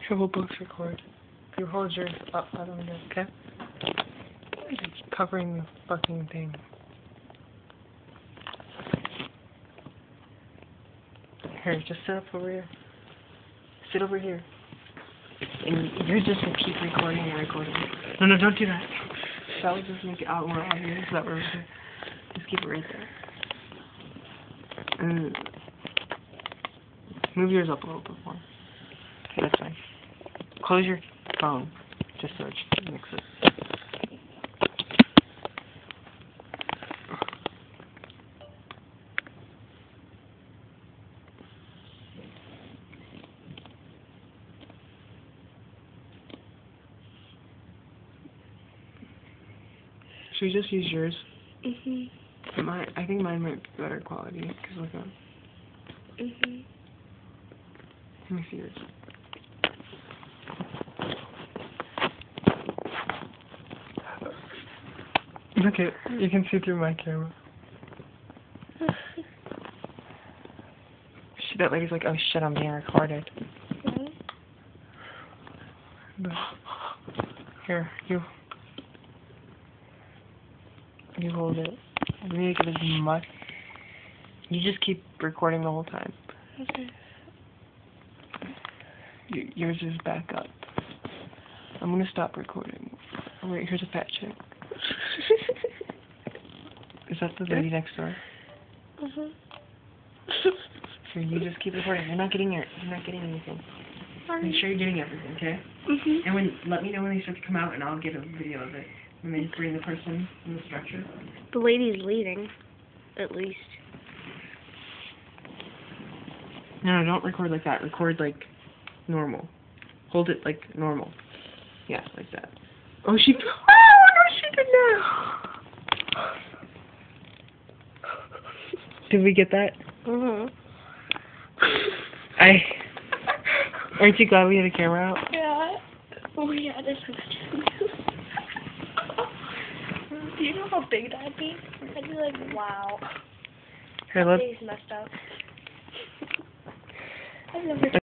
Triple books record. You hold yours up by the window, okay? It's covering the fucking thing. Here, just sit up over here. Sit over here. And you're just gonna keep recording and recording. No, don't do that. That would just make it out more obvious that we're here. Just keep it right there. And move yours up a little bit more. Okay, that's fine. Close your phone, just so it mixes. Should we just use yours? I think mine might be better quality, because look up. Let me see yours. Look at, you can see through my camera. That lady's like, oh shit, I'm being recorded. But, here, you hold it. Make it as much. You just keep recording the whole time. Okay. Yours is back up. I'm gonna stop recording. Oh wait, here's a fat chick. Is that the lady next door? Here, you just keep recording. You're not getting anything. Make sure you're getting everything, okay? And let me know when they start to come out, and I'll get a video of it. And then bring the person in the stretcher. The lady's leading, at least. No, don't record like that. Record like normal. Hold it like normal. Yeah, like that. Oh, she. Oh, no, she did now. Did we get that? Aren't you glad we had a camera out? Yeah. Oh yeah, this is. Do you know how big that'd be? I'd be like, wow. Here, That face messed up. I've never